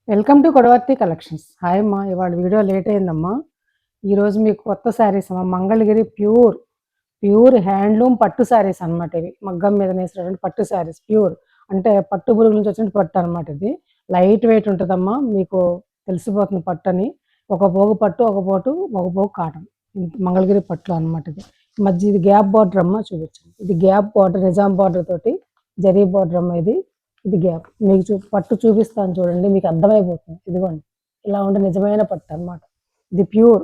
Welcome to Kodavarthi collections. Hi అమ్మా, ఇవాళ video late అయిందమ్మా. ఈరోజు మీకు కొత్త శారీస్ అమ్మా, మంగళగిరి ప్యూర్ ప్యూర్ హ్యాండ్లూమ్ పట్టు శారీస్ అనమాట. ఇవి మగ్గం మీద నేసినటువంటి పట్టు శారీస్, ప్యూర్ అంటే పట్టు పురుగు నుంచి వచ్చిన పట్టు అనమాట. ఇది లైట్ వెయిట్ ఉంటుందమ్మా, మీకు తెలిసిపోతుంది పట్టు అని. ఒక పోగు పట్టు, ఒక పోగు కాటన్, మంగళగిరి పట్టు అనమాట. ఇది మధ్య ఇది గ్యాప్ బార్డర్ అమ్మ, చూపించండి. ఇది గ్యాప్ బార్డర్, నిజాం బార్డర్ తోటి జరీ బార్డర్ అమ్మ. ఇది గ్యాప్ మీకు పట్టు చూపిస్తాను చూడండి, మీకు అర్థమైపోతుంది. ఇదిగోండి, ఇలా ఉండే నిజమైన పట్టు అనమాట. ఇది ప్యూర్.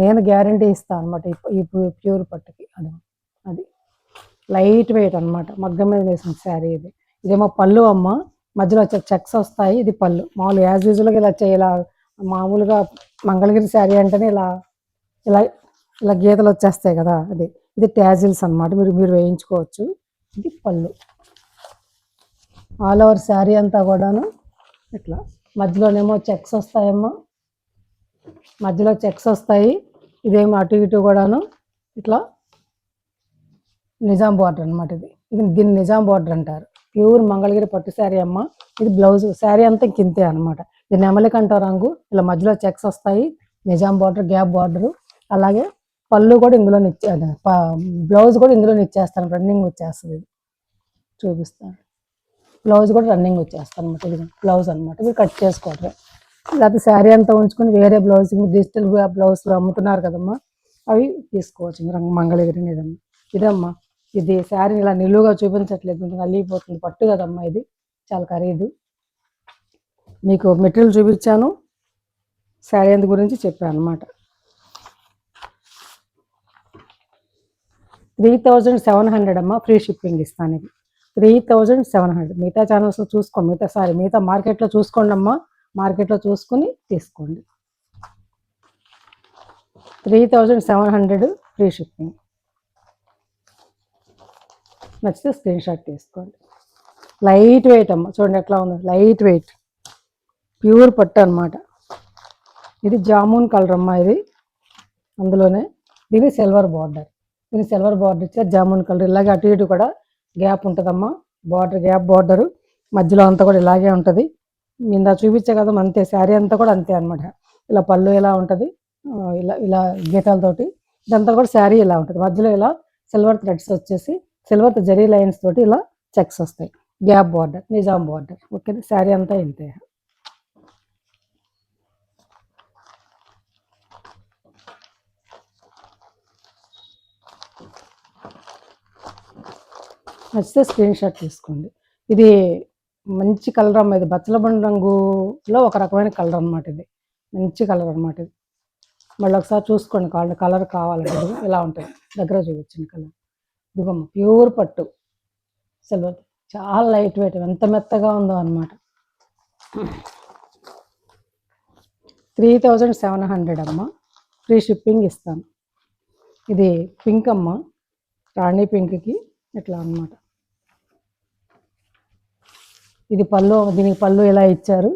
నేను గ్యారంటీ ఇస్తాను అనమాట ఈ ప్యూర్ పట్టుకి. అది లైట్ వెయిట్ అనమాట, మగ్గం మీద వేసిన శారీ. ఇదేమో పళ్ళు అమ్మ, మధ్యలో చెక్స్ వస్తాయి. ఇది పళ్ళు. మామూలు యాజ్ యూజువల్గా ఇలా మామూలుగా మంగళగిరి శారీ అంటేనే ఇలా ఇలా ఇలా గీతలు వచ్చేస్తాయి కదా. ఇది ట్యాజిల్స్ అనమాట, మీరు వేయించుకోవచ్చు. ఇది పళ్ళు. ఆల్ ఓవర్ శారీ అంతా కూడాను ఇట్లా మధ్యలోనేమో చెక్స్ వస్తాయమ్మా, మధ్యలో చెక్స్ వస్తాయి. ఇదేమో అటు ఇటు కూడాను ఇట్లా నిజాం బార్డర్ అనమాట. దీన్ని నిజాం బార్డర్ అంటారు. ప్యూర్ మంగళగిరి పట్టు శారీ అమ్మ. ఇది బ్లౌజ్. శారీ అంతా కింతే అనమాట. ఇది నెమలికంఠ రంగు. ఇలా మధ్యలో చెక్స్ వస్తాయి, నిజాం బార్డర్, గ్యాప్ బార్డరు. అలాగే పళ్ళు కూడా ఇందులో బ్లౌజ్ కూడా ఇందులో ఇచ్చేస్తాను, రన్నింగ్ వచ్చేస్తుంది. ఇది చూపిస్తాను. బ్లౌజ్ కూడా రన్నింగ్ వచ్చేస్తాను అనమాట. ఇది బ్లౌజ్ అనమాట, మీరు కట్ చేసుకోవటం. లేకపోతే శారీ అంతా ఉంచుకొని వేరే బ్లౌజ్, డిజిటల్ బ్లౌజ్లు అమ్ముతున్నారు కదమ్మా, అవి తీసుకోవచ్చు మీరు. మంగళగిరి ఇదమ్మా. ఇది శారీని ఇలా నిలువుగా చూపించట్లేదు, అల్లిపోతుంది. పట్టు కదమ్మా, ఇది చాలా ఖరీదు. మీకు మెటీరియల్ చూపించాను, శారీ అందు గురించి చెప్పాను అనమాట. 3700 అమ్మా, ఫ్రీ షిప్పింగ్ ఇస్తాను. ఇది 3700. మిగతా ఛానల్స్లో చూసుకోండి, మిగతా మార్కెట్లో చూసుకోండి అమ్మా, మార్కెట్లో చూసుకుని తీసుకోండి. 3700 ఫ్రీ షిప్పింగ్. నచ్చితే స్క్రీన్ షాట్ తీసుకోండి. లైట్ వెయిట్ అమ్మ, చూడండి ఎట్లా ఉంది, లైట్ వెయిట్ ప్యూర్ పట్టు అనమాట. ఇది జామున్ కలర్ అమ్మ. ఇది అందులోనే దీని సిల్వర్ బార్డర్, ఇచ్చారు జామున్ కలర్. ఇలాగే అటు ఇటు కూడా గ్యాప్ ఉంటుందమ్మా, బార్డర్, గ్యాప్ బార్డరు. మధ్యలో అంతా కూడా ఇలాగే ఉంటుంది. ఇందా చూపించే కదా, అంతే. శారీ అంతా కూడా అంతే అనమాట. ఇలా పళ్ళు ఇలా ఉంటుంది, ఇలా గీతాలతోటి. ఇదంతా కూడా శారీ ఇలా ఉంటుంది. మధ్యలో ఇలా సిల్వర్ థ్రెడ్స్ వచ్చేసి, సిల్వర్ జరీ లైన్స్ తోటి ఇలా చెక్స్ వస్తాయి. Gap border, Nizam border. Okay, sari అంతా ఇంతే. నచ్చితే స్క్రీన్ షాట్ తీసుకోండి. ఇది మంచి కలర్ అమ్మ. ఇది బచ్చలబండి రంగులో ఒక రకమైన కలర్ అనమాట. ఇది మంచి కలర్ అనమాట. ఇది మళ్ళీ ఒకసారి చూసుకోండి, కలర్ కావాలంటే ఇలా ఉంటుంది. దగ్గర చూపించండి కలర్. ఇదిగోమ్మ, ప్యూర్ పట్టు సిల్వర్, చాలా లైట్ వెయిట్, ఎంత మెత్తగా ఉందో అనమాట. 3700 అమ్మ, ఫ్రీ షిప్పింగ్ ఇస్తాను. ఇది పింక్ అమ్మ, రాణి పింక్కి ఇట్లా అనమాట. ఇది పళ్ళు, దీనికి పళ్ళు ఇలా ఇచ్చారు.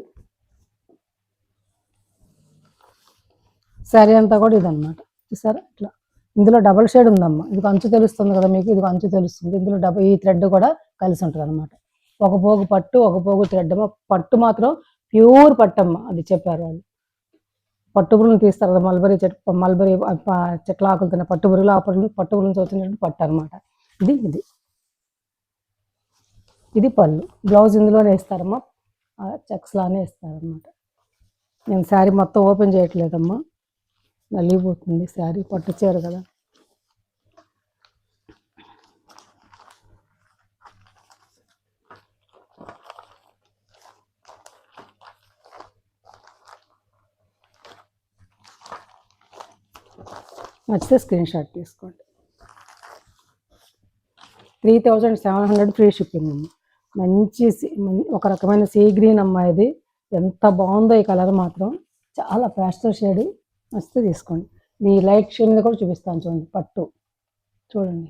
శారీ అంతా కూడా ఇదన్నమాట. చూసారా ఇట్లా. ఇందులో డబుల్ షేడ్ ఉందమ్మా. ఇది అంచు తెలుస్తుంది కదా మీకు, ఇది అంచు తెలుస్తుంది. ఇందులో ఈ థ్రెడ్ కూడా కలిసి ఉంటుంది అనమాట. ఒక పోగు పట్టు, ఒక పోగు థ్రెడ్ అమ్మ. పట్టు మాత్రం ప్యూర్ పట్టమ్మ, అది చెప్పారు వాళ్ళు. పట్టు పురుగులు తీస్తారు కదా, మల్బరీ చెట్ల ఆకులు తిన్న పట్టు పురుగులు, ఆ పట్టు పురుగు నుంచి వచ్చినట్టు పట్టు అనమాట. ఇది పళ్ళు. బ్లౌజ్ ఇందులోనే ఇస్తారమ్మా, చెక్స్ లానే ఇస్తారనమాట. నేను శారీ మొత్తం ఓపెన్ చేయట్లేదమ్మా, నలిగిపోతుంది శారీ, పట్టు చీర కదా. నచ్చితే స్క్రీన్ షాట్ తీసుకోండి. 3700 ఫ్రీ షిప్పింగ్ అమ్మ. మంచి ఒక రకమైన సీ గ్రీన్ అమ్మ. ఇది ఎంత బాగుందో ఈ కలర్ మాత్రం, చాలా ప్యాస్టల్ షేడ్. నచ్చితే తీసుకోండి. ఈ లైట్ షేడ్ మీద కూడా చూపిస్తాను చూడండి. పట్టు చూడండి,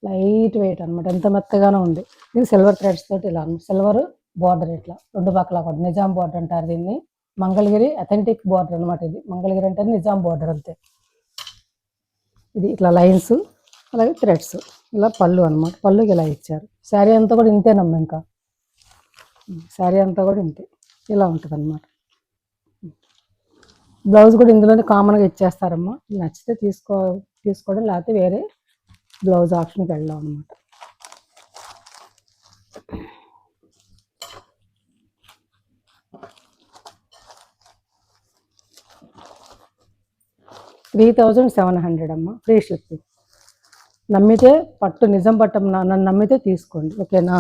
లైట్ వెయిట్ అనమాట, ఎంత మెత్తగానో ఉంది. ఇది సిల్వర్ థ్రెడ్స్ తోటి ఇలా సిల్వర్ బార్డర్, ఇట్లా రెండు పక్కల కూడా నిజాం బార్డర్ అంటారు దీన్ని. మంగళగిరి అథెంటిక్ బార్డర్ అనమాట. ఇది మంగళగిరి అంటే నిజాం బార్డర్ అంతే. ఇది ఇట్లా లైన్స్, అలాగే థ్రెడ్స్, ఇలా పళ్ళు అనమాట. పళ్ళుకి ఇలా ఇచ్చారు. శారీ అంతా కూడా ఇంతేనమ్మా, ఇంకా శారీ అంతా కూడా ఇంతే. ఇలా ఉంటుంది అనమాట. బ్లౌజ్ కూడా ఇందులోనే కామన్గా ఇచ్చేస్తారమ్మా. నచ్చితే తీసుకోవడం, లేకపోతే వేరే బ్లౌజ్ ఆప్షన్కి వెళ్ళాం అనమాట. $3,700 అమ్మా, ఫ్రీ షిప్పింగ్. నమ్మితే పట్టు, నిజం పట్టు, నన్ను నమ్మితే తీసుకోండి, ఓకేనా.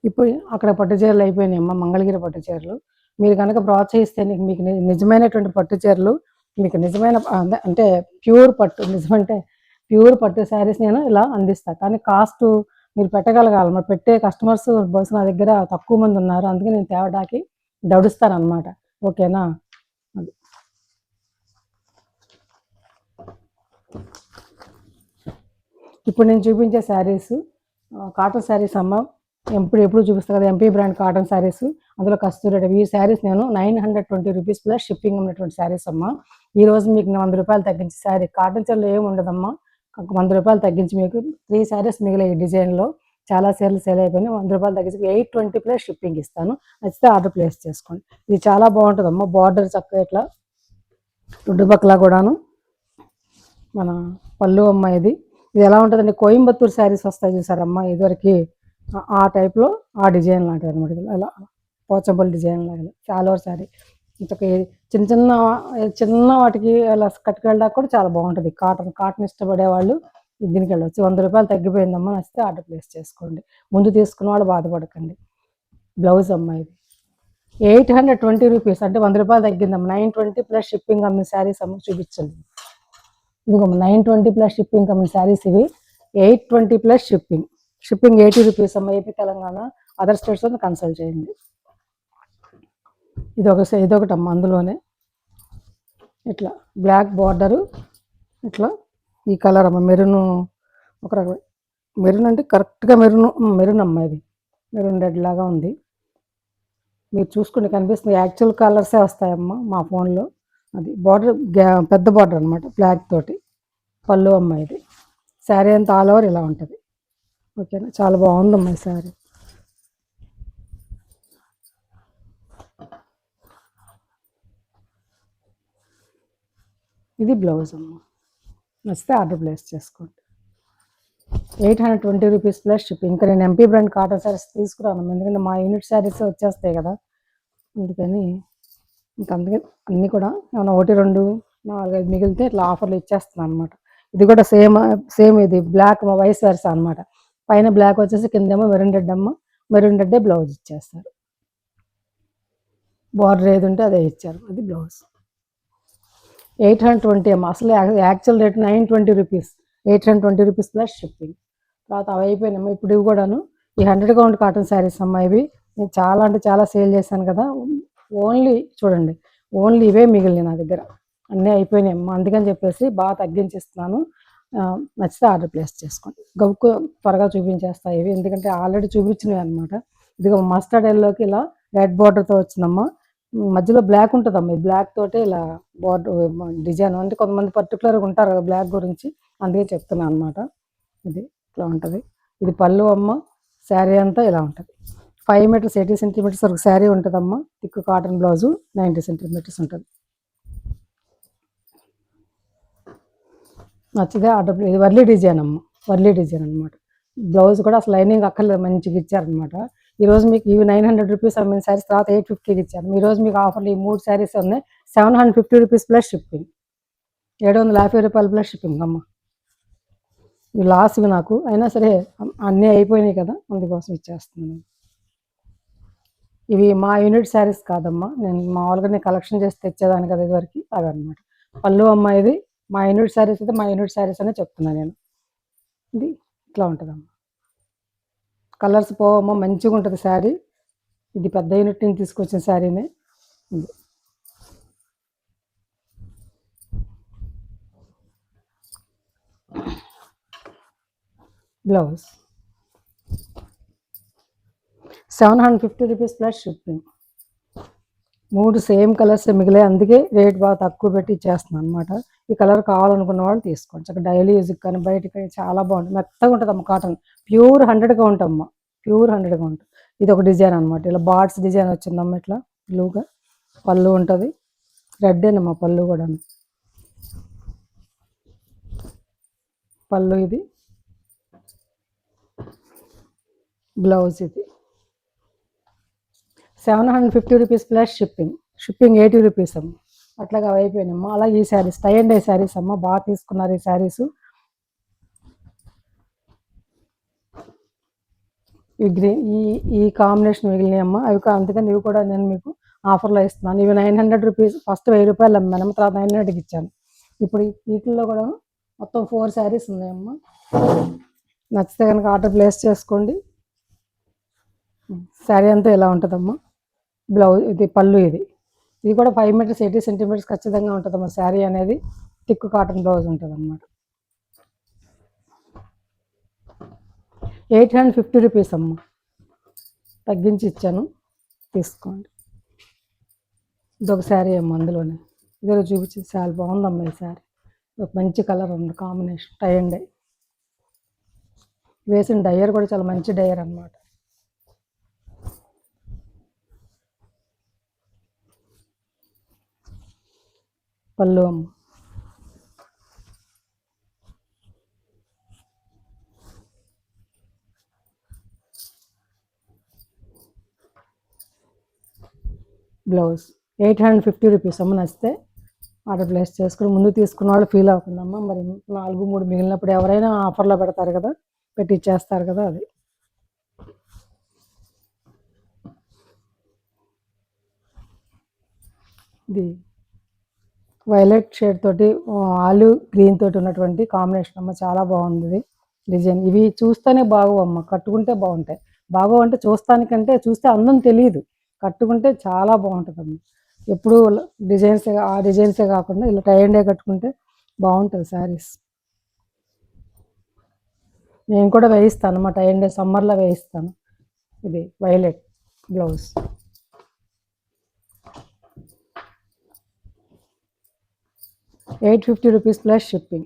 ఇప్పుడు అక్కడ పట్టు చీరలు అయిపోయినాయమ్మా, మంగళగిరి పట్టు చీరలు. మీరు కనుక ప్రోత్సహిస్తే మీకు నిజమైనటువంటి పట్టు చీరలు, మీకు నిజమైన అంటే ప్యూర్ పట్టు, నిజమంటే ప్యూర్ పట్టు శారీస్ నేను ఇలా అందిస్తాను. కానీ కాస్ట్ మీరు పెట్టగలగాలి. మరి పెట్టే కస్టమర్స్ బస్సు నా దగ్గర తక్కువ మంది ఉన్నారు, అందుకే నేను తేవడానికి దడుస్తాను అనమాట, ఓకేనా. అది ఇప్పుడు నేను చూపించే శారీస్ కాటన్ శారీస్ అమ్మ. ఎప్పుడు చూపిస్తాను కదా, ఎంపీ బ్రాండ్ కాటన్ శారీస్. అందులో కస్తూరి. ఈ శారీస్ నేను 920 రూపీస్ ప్లస్ షిప్పింగ్ ఉన్నటువంటి శారీస్ అమ్మ. ఈరోజు మీకు ₹100 తగ్గించి శారీ, కాటన్ చీరలో ఏమి ఉండదమ్మా, ₹100 తగ్గించి మీకు 3 శారీస్ మిగిలే ఈ డిజైన్లో. చాలా చీరలు సేల్ అయిపోయినాయి. ₹100 తగ్గించి 820 ప్లస్ షిప్పింగ్ ఇస్తాను. నచ్చితే ఆర్డర్ ప్లేస్ చేసుకోండి. ఇది చాలా బాగుంటుందమ్మా, బార్డర్ చక్కగా ఇట్లా రుడ్డుపక్కలా కూడాను మన పళ్ళు అమ్మ. ఇది ఎలా ఉంటుందండి, కోయంబత్తూరు శారీస్ వస్తాయి చూసారమ్మా ఇదివరకు, ఆ టైప్లో ఆ డిజైన్ లాంటిది అనమాట. అలా పోచంపల్లి డిజైన్ లాగా చాలా శారీ. ఇంతకీ చిన్న చిన్న చిన్న వాటికి అలా కట్టుకెళ్ళడానికి కూడా చాలా బాగుంటుంది. కాటన్ ఇష్టపడే వాళ్ళు దీనికి వెళ్ళవచ్చు. ₹100 తగ్గిపోయిందమ్మా, నచ్చితే ఆర్డర్ ప్లేస్ చేసుకోండి. ముందు తీసుకున్న వాళ్ళు బాధపడకండి. బ్లౌజ్ అమ్మ ఇది 820 రూపీస్, అంటే ₹100 తగ్గిందమ్మా. 920 ప్లస్ షిప్పింగ్ అమ్మిన శారీస్ అమ్మ చూపించండి. ఇదిగోమ్మ 920 ప్లస్ షిప్పింగ్ అమ్మిన శారీస్ ఇవి. 820 ప్లస్ షిప్పింగ్ 80 రూపీస్ అమ్మ. AP, Telangana, other states consult చేయండి. ఇదొకటి అమ్మ. అందులోనే ఇట్లా బ్లాక్ బార్డరు, ఇట్లా ఈ కలర్ అమ్మ, మెరూన్. ఒక రకం మెరూన్ అంటే కరెక్ట్గా మెరూన్ అమ్మ. ఇది మెరూన్ రెడ్ లాగా ఉంది. మీరు చూసుకుంటే కనిపిస్తుంది, యాక్చువల్ కలర్సే వస్తాయమ్మా మా ఫోన్లో. అది బార్డర్ పెద్ద బార్డర్ అనమాట, బ్లాక్ తోటి. పళ్ళు అమ్మ ఇది. శారీ అంతా ఆల్ ఓవర్ ఇలా ఉంటుంది, ఓకేనా. చాలా బాగుందమ్మా ఈ శారీ. ఇది బ్లౌజ్ అమ్మ. నచ్చితే ఆర్డర్ ప్లేస్ చేసుకోండి. 820 రూపీస్ ప్లస్ షిప్పింగ్. ఇంకా నేను ఎంపీ బ్రాండ్ కాటన్ శారీస్ తీసుకురాను, ఎందుకంటే మా యూనిట్ శారీస్ వచ్చేస్తాయి కదా, అందుకని అందుకే అన్నీ కూడా ఏమైనా 1, 2, 4, 5 మిగిలితే ఇట్లా ఆఫర్లు ఇచ్చేస్తున్నాను అనమాట. ఇది కూడా సేమ్ ఇది బ్లాక్ వైస్ వెర్సా అనమాట. పైన బ్లాక్ వచ్చేసి కిందేమో మెరూన్ రెడ్ అమ్మ. మెరూన్ రెడ్డే బ్లౌజ్ ఇచ్చేస్తారు. బార్డర్ ఏది ఉంటే అదే ఇచ్చారు. అది బ్లౌజ్. 820 అమ్మ. అసలు actual rate 920 rupees. 820 rupees plus shipping. తర్వాత అవి అయిపోయినామ్మా. ఇప్పుడు ఇవి కూడాను ఈ 100 కౌంట్ కాటన్ శారీస్ అమ్మ. ఇవి నేను చాలా అంటే చాలా సేల్ చేశాను కదా, ఓన్లీ చూడండి, ఓన్లీ ఇవే మిగిలినాయి నా దగ్గర, అన్నీ అయిపోయినాయి అమ్మ. అందుకని చెప్పేసి బాగా తగ్గించిస్తున్నాను. నచ్చితే ఆర్డర్ ప్లేస్ చేసుకోండి. గబుక్కు త్వరగా చూపించేస్తాయి ఇవి, ఎందుకంటే ఆల్రెడీ చూపించినవి అనమాట. ఇదిగో మస్టర్డ్ ఎల్లోకి ఇలా రెడ్ బార్డర్తో వచ్చిందమ్మా. మధ్యలో బ్లాక్ ఉంటుందమ్మా. ఈ బ్లాక్ తోటే ఇలా బార్డర్ డిజైన్, అంటే కొంతమంది పర్టికులర్గా ఉంటారు కదా బ్లాక్ గురించి, అందుకే చెప్తున్నాను అనమాట. ఇది ఇట్లా ఉంటుంది. ఇది పళ్ళు అమ్మ. శారీ అంతా ఇలా ఉంటుంది. 5 మీటర్స్ 80 సెంటీమీటర్స్ వరకు శారీ ఉంటుందమ్మా. థిక్ కాటన్ బ్లౌజు 90 సెంటీమీటర్స్ ఉంటుంది. నచ్చితే ఆర్డర్. ఇది వర్లీ డిజైన్ అమ్మ, వర్లీ డిజైన్ అనమాట. బ్లౌజ్ కూడా అసలు లైనింగ్ అక్కర్లేదు, మంచిగా ఇచ్చారనమాట. ఈరోజు మీకు ఇవి 900 రూపీస్ అమ్మిన శారీస్ తర్వాత 850కి ఇచ్చారు. ఈరోజు మీకు ఆఫర్లు ఈ 3 శారీస్ ఉన్నాయి. 750 రూపీస్ ప్లస్ షిప్పింగ్. 750 రూపాయలు ప్లస్ షిప్పింగ్ అమ్మ. ఇవి లాస్ ఇవి నాకు, అయినా సరే అన్నీ అయిపోయినాయి కదా, అందుకోసం ఇచ్చేస్తున్నాను. ఇవి మా యూనిట్ శారీస్ కాదమ్మా, నేను మామూలుగా నేను కలెక్షన్ చేసి తెచ్చేదాన్ని కదా ఇదివరకు, అవి అనమాట. పళ్ళు అమ్మ. ఇది మా యూనిట్ శారీస్ అయితే మా యూనిట్ శారీస్ అనే చెప్తున్నాను నేను. ఇది ఇట్లా ఉంటుందమ్మా. కలర్స్ పోవమ్మ, మంచిగా ఉంటుంది శారీ. ఇది పెద్ద యూనిట్ నుంచి తీసుకొచ్చిన శారీనే. ఇది blouse. 750 rupees plus shipping. 3 same colours మిగిలాయి, అందుకే రేట్ బాగా తక్కువ పెట్టి ఇచ్చేస్తున్నాను అనమాట. ఈ కలర్ కావాలనుకున్న వాళ్ళు తీసుకోండి. చక్కగా డైలీ యూజ్కి కానీ బయటకి చాలా బాగుంటుంది. మెత్తగా ఉంటుందమ్మ కాటన్. ప్యూర్ 100గా ఉంటమ్మా. ప్యూర్ 100గా ఉంటుంది. ఇది ఒక డిజైన్ అనమాట. ఇలా బార్డ్స్ డిజైన్ వచ్చిందమ్మా. ఇట్లా బ్లూగా పళ్ళు ఉంటుంది. రెడ్డేనమ్మా పళ్ళు కూడా. పళ్ళు ఇది, బ్లౌజ్ ఇది. 750 rupees plus shipping. Shipping 80 rupees అమ్మ. అట్లాగా అయిపోయినామ్మా. అలాగే ఈ saris tie and dye saris అమ్మ, బాగా తీసుకున్నారు ఈ శారీస్. ఈ గ్రీన్ ఈ కాంబినేషన్ మిగిలినాయమ్మా. అవి అందుకని ఇవి కూడా నేను మీకు ఆఫర్లో ఇస్తున్నాను. ఇవి 900 రూపీస్. ఫస్ట్ 1000 రూపాయలు అమ్మాను, తర్వాత 900కి ఇచ్చాను. ఇప్పుడు వీటిల్లో కూడా మొత్తం 4 శారీస్ ఉన్నాయమ్మా. నచ్చితే కనుక ఆర్డర్ ప్లేస్ చేసుకోండి. శారీ అంతా ఎలా ఉంటుందమ్మా. బ్లౌజ్ ఇది, పళ్ళు ఇది. ఇది కూడా 5 మీటర్స్ 80 సెంటీమీటర్స్ ఖచ్చితంగా ఉంటుందమ్మా. శారీ అనేది థిక్ కాటన్ బ్లౌజ్ ఉంటుంది అన్నమాట. 850 రూపీస్ అమ్మ, తగ్గించి ఇచ్చాను, తీసుకోండి. ఇదొక శారీ అమ్మ, అందులోనే ఇదిలో చూపించే చాలా బాగుందమ్మా ఈ శారీ. ఒక మంచి కలర్ ఉంది కాంబినేషన్, టై అండ్ డై. వేసిన డయ్యర్ కూడా చాలా మంచి డయ్యర్ అన్నమాట. పళ్ళు అమ్మ. బ్లౌజ్ 850 రూపీస్ అమ్మ. నచ్చితే ఆర్డర్ ప్లేస్ చేసుకుని ముందు తీసుకున్న వాళ్ళు ఫీల్ అవుతుందమ్మా. మరి 4, 3 మిగిలినప్పుడు ఎవరైనా ఆఫర్లో పెడతారు కదా, పెట్టి ఇచ్చేస్తారు కదా, అది. ఇది వైలెట్ షేడ్ తోటి ఆలివ్ గ్రీన్ తోటి ఉన్నటువంటి కాంబినేషన్ అమ్మ. చాలా బాగుంది ఇది డిజైన్. ఇవి చూస్తేనే బాగు అమ్మ, కట్టుకుంటే బాగుంటాయి. బాగు అంటే చూస్తానికంటే, చూస్తే అందం తెలియదు, కట్టుకుంటే చాలా బాగుంటుందమ్మ. ఎప్పుడు ఆ డిజైన్సే కాకుండా ఇలా టై అండ్ డే కట్టుకుంటే బాగుంటుంది శారీస్. నేను కూడా వేయిస్తాను అన్నమాట, టై అండ్ డే సమ్మర్లో వేయిస్తాను. ఇది violet blouse. 850 rupees plus shipping.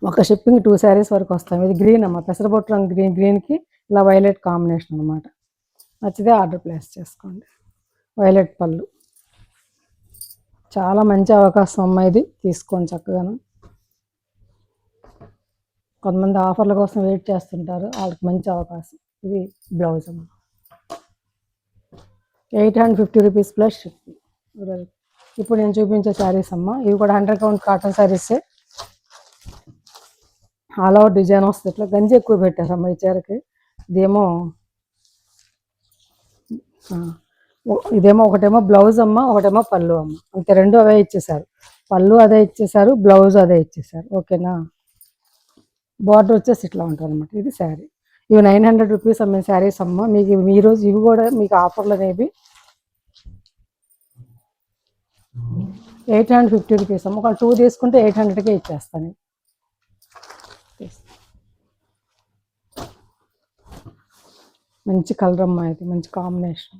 ఒక షిప్పింగ్ 2 శారీస్ వరకు వస్తాం. ఇది గ్రీన్ అమ్మ, పెసరబొట్టు రంగు గ్రీన్కి ఇలా వైలెట్ కాంబినేషన్ అనమాట. నచ్చితే ఆర్డర్ ప్లేస్ చేసుకోండి. వైలెట్ పళ్ళు. చాలా మంచి అవకాశం అమ్మ, ఇది తీసుకోండి చక్కగాను. కొంతమంది ఆఫర్ల కోసం వెయిట్ చేస్తుంటారు, వాళ్ళకి మంచి అవకాశం. ఇది బ్లౌజ్ అమ్మ. 850 రూపీస్ ప్లస్ షిప్పింగ్. ఇప్పుడు నేను చూపించే శారీస్ అమ్మ, ఇవి కూడా 100 కౌంట్ కాటన్ శారీసే. ఆల్ ఓవర్ డిజైన్ వస్తుంది. ఇట్లా గంజి ఎక్కువ పెట్టారమ్మ ఈ చీరకి. ఇదేమో ఒకటేమో బ్లౌజ్ అమ్మ, ఒకటేమో పళ్ళు అమ్మ. అంతే, రెండు అవే ఇచ్చేసారు. పళ్ళు అదే ఇచ్చేసారు, బ్లౌజ్ అదే ఇచ్చేసారు. ఓకేనా. బార్డర్ వచ్చేసి ఇట్లా ఉంటుంది అనమాట. ఇది శారీ. ఇవి 900 రూపీస్ అమ్మే శారీస్ అమ్మ. మీకు ఈరోజు ఇవి కూడా మీకు ఆఫర్లు అనేవి 850 రూపీస్ అమ్మ. ఒక 2 తీసుకుంటే 800కే ఇచ్చేస్తాను. మంచి కలర్ అమ్మ, ఇది మంచి కాంబినేషన్,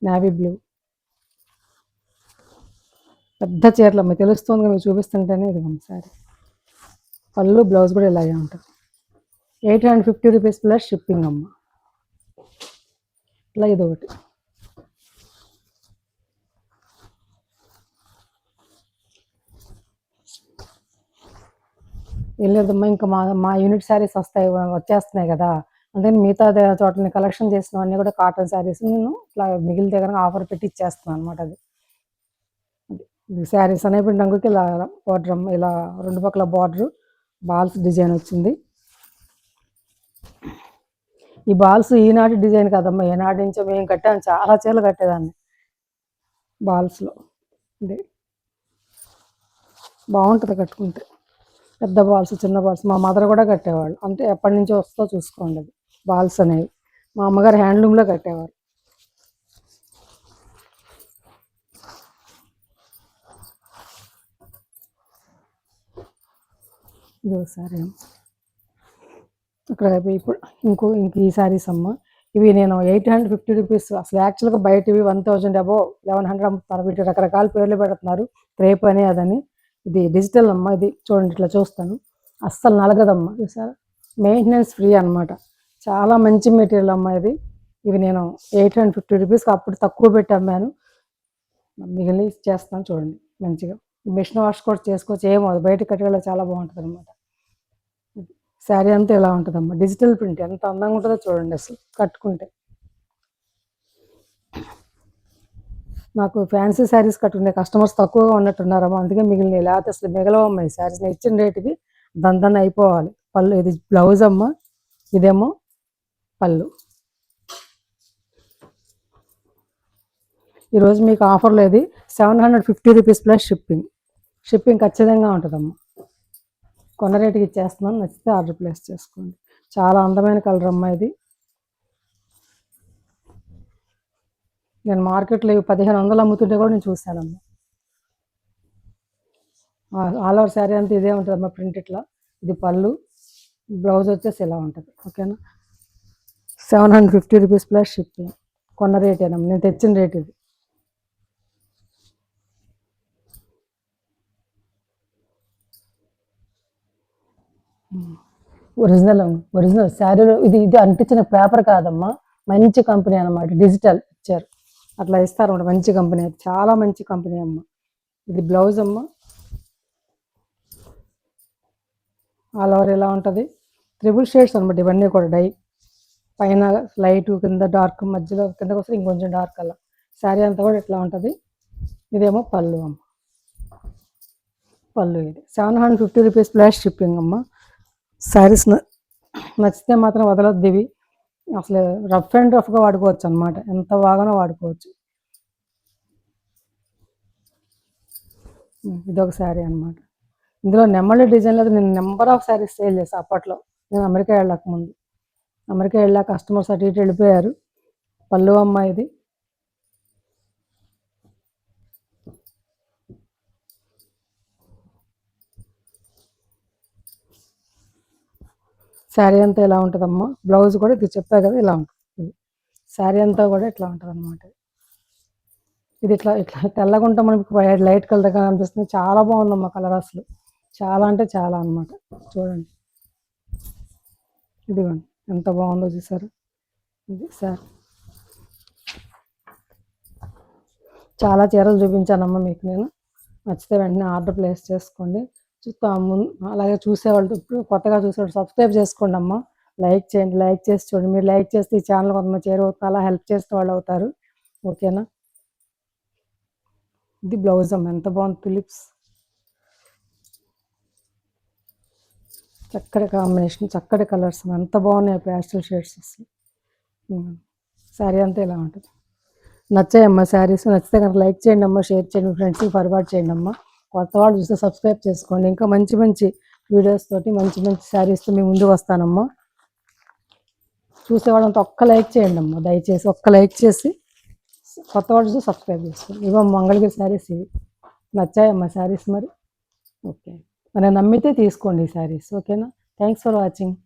నావీ బ్లూ. పెద్ద చీరలు అమ్మ, తెలుస్తుంది మీరు చూపిస్తుంటేనే. ఇది సారీ, పళ్ళు బ్లౌజ్ కూడా ఇలాగే ఉంటుంది. 850 రూపీస్ ప్లస్ షిప్పింగ్ అమ్మ. ఇట్లా ఇది ఒకటి. వెళ్ళేదమ్మా, ఇంకా మా యూనిట్ శారీస్ వచ్చేస్తున్నాయి కదా, అందుకని మిగతా చోట్లని కలెక్షన్ చేసినవన్నీ కూడా కాటన్ శారీస్ నేను ఇట్లా మిగిలితే కనుక ఆఫర్ పెట్టి ఇచ్చేస్తున్నాను అనమాట. అది శారీస్ అనేవి రంగుకి ఇలా బార్డర్, ఇలా 2 పక్కల బార్డర్ బాల్స్ డిజైన్ వచ్చింది. ఈ బాల్స్ ఈనాటి డిజైన్ కదమ్మా, ఏనాటి నుంచో మేము కట్టాను, చాలా చీరలు కట్టేదాన్ని బాల్స్లో. ఇది బాగుంటుంది కట్టుకుంటే. పెద్ద బాల్స్, చిన్న బాల్స్ మా మదర్ కూడా కట్టేవాళ్ళు. అంటే ఎప్పటి నుంచో వస్తో చూసుకోండి. అది బాల్స్ అనేవి మా అమ్మగారు హ్యాండ్లూమ్లో కట్టేవారు. ఇదో సారీ అక్కడ. ఇప్పుడు ఇంక ఈ శారీస్ అమ్మ. ఇవి నేను 850 రూపీస్, అసలు యాక్చువల్గా బయట ఇవి 1000 అబోవ్ 1100 అమ్ముతున్నారు. వీటి రకరకాల పేర్లు పెడుతున్నారు, క్రేప్ అని అదని. ఇది డిజిటల్ అమ్మ, ఇది చూడండి ఇట్లా చూస్తాను, అస్సలు నలగదమ్మా, చూసారా, మెయింటెనెన్స్ ఫ్రీ అనమాట. చాలా మంచి మెటీరియల్ అమ్మ ఇది. ఇవి నేను 850 రూపీస్కి అప్పుడు తక్కువ పెట్టి అమ్మాను, మిగిలి చేస్తాను చూడండి మంచిగా. మిషన్ వాష్ కూడా చేసుకోవచ్చు, ఏమో అది బయట కట్టుకెళ్ళ చాలా బాగుంటుంది అనమాట. శారీ అంతా ఇలా ఉంటుందమ్మా, డిజిటల్ ప్రింట్ ఎంత అందంగా ఉంటుందో చూడండి అసలు కట్టుకుంటే. నాకు ఫ్యాన్సీ శారీస్ కట్టుకునే కస్టమర్స్ తక్కువగా ఉన్నట్టున్నారమ్మా, అందుకే మిగిలిన, లేకపోతే అసలు మిగలవమ్మా ఈ శారీస్. నేను ఇచ్చిన రేటుకి దందన అయిపోవాలి. పళ్ళు, ఇది బ్లౌజ్ అమ్మ, ఇదేమో పళ్ళు. ఈరోజు మీకు ఆఫర్లో ఇది 750 రూపీస్ ప్లస్ షిప్పింగ్ ఖచ్చితంగా ఉంటుందమ్మా. కొన్న రేటుకి ఇచ్చేస్తున్నాను, నచ్చితే ఆర్డర్ ప్లేస్ చేసుకోండి. చాలా అందమైన కలర్ అమ్మా ఇది. నేను మార్కెట్లో ఇవి 1500 అమ్ముతుంటే కూడా నేను చూశానమ్మా. ఆల్ ఓవర్ శారీ అంతా ఇదే ఉంటుందమ్మా, ప్రింట్ ఇట్లా. ఇది పళ్ళు, బ్లౌజ్ వచ్చేసి ఇలా ఉంటుంది. ఓకేనా, 750 రూపీస్ ప్లస్ షిప్పింగ్. కొన్న రేటేనమ్మా, నేను తెచ్చిన రేట్ ఇది. ఒరిజినల్ శారీలో ఇది అంటించిన పేపర్ కాదమ్మా, మంచి కంపెనీ అనమాట, డిజిటల్ ఇచ్చారు, అట్లా ఇస్తారు అన్నమాట. మంచి కంపెనీ, చాలా మంచి కంపెనీ అమ్మ. ఇది బ్లౌజ్ అమ్మ, ఆల్ ఓవర్ ఇలా ఉంటుంది. 3 షేడ్స్ అనమాట ఇవన్నీ కూడా, డై పైన లైట్, కింద డార్క్, మధ్యలో కిందకి వస్తే ఇంకొంచెం డార్క్ అలా. శారీ అంతా కూడా ఇట్లా ఉంటుంది. ఇదేమో పళ్ళు అమ్మ, పళ్ళు ఇది 750 రూపీస్ ప్లస్ షిప్పింగ్ అమ్మ. శారీస్ నచ్చితే మాత్రం వదలొద్దు ఇవి, అసలు రఫ్ అండ్ రఫ్గా వాడుకోవచ్చు అనమాట, ఎంత బాగానో వాడుకోవచ్చు. ఇదొక శారీ అనమాట. ఇందులో నెమ్మడి డిజైన్లో నేను నెంబర్ ఆఫ్ శారీస్ సేల్ చేస్తాను అప్పట్లో, నేను అమెరికా వెళ్ళక ముందు. అమెరికా వెళ్ళాక కస్టమర్స్ అటు ఇటు వెళ్ళిపోయారు. పళ్ళు అమ్మ ఇది. శారీ అంతా ఇలా ఉంటుందమ్మా, బ్లౌజ్ కూడా ఇది చెప్పా కదా ఇలా ఉంటుంది. శారీ అంతా కూడా ఇట్లా ఉంటుంది అనమాట. ఇది ఇట్లా ఇట్లా తెల్లగా ఉంటాం, మనకి లైట్ కలర్ దగ్గర అనిపిస్తుంది. చాలా బాగుందమ్మా కలర్, అసలు చాలా అంటే చాలా అనమాట. చూడండి, ఇదిగోండి ఎంత బాగుందో చూసారు. ఇది సార్, చాలా చీరలు చూపించానమ్మా మీకు నేను. నచ్చితే వెంటనే ఆర్డర్ ప్లేస్ చేసుకోండి. అలాగే చూసేవాళ్ళు, ఇప్పుడు కొత్తగా చూసేవాళ్ళు సబ్స్క్రైబ్ చేసుకోండి అమ్మా. లైక్ చేయండి, లైక్ చేసి చూడండి. మీరు లైక్ చేస్తే ఈ ఛానల్ కొంతమంది చేరవుతుంది, అలా హెల్ప్ చేసిన వాళ్ళు అవుతారు. ఓకేనా, ఇది బ్లౌజ్ అమ్మ, ఎంత బాగుంది, తులిప్స్, చక్కటి కాంబినేషన్, చక్కటి కలర్స్, ఎంత బాగున్నాయి ప్యాస్టల్ షేడ్స్ అసలు. శారీ అంతా ఇలా ఉంటుంది. నచ్చాయమ్మా శారీస్, నచ్చితే కనుక లైక్ చేయండి అమ్మా, షేర్ చేయండి, ఫ్రెండ్స్కి ఫార్వర్డ్ చేయండి అమ్మా. కొత్త వాళ్ళు చూస్తే సబ్స్క్రైబ్ చేసుకోండి. ఇంకా మంచి మంచి వీడియోస్ తోటి, మంచి మంచి శారీస్తో మీ ముందుకు వస్తానమ్మా. చూసేవాళ్ళంతా ఒక్క లైక్ చేయండి అమ్మా, దయచేసి ఒక్క లైక్ చేసి కొత్త వాళ్ళు చూస్తే సబ్స్క్రైబ్ చేసుకోండి. ఇవ్వ మంగళగిరి శారీస్ ఇవి. నచ్చాయమ్మా శారీస్ మరి? ఓకే, మరి నమ్మితే తీసుకోండి ఈ శారీస్. ఓకేనా, థ్యాంక్స్ ఫర్ వాచింగ్.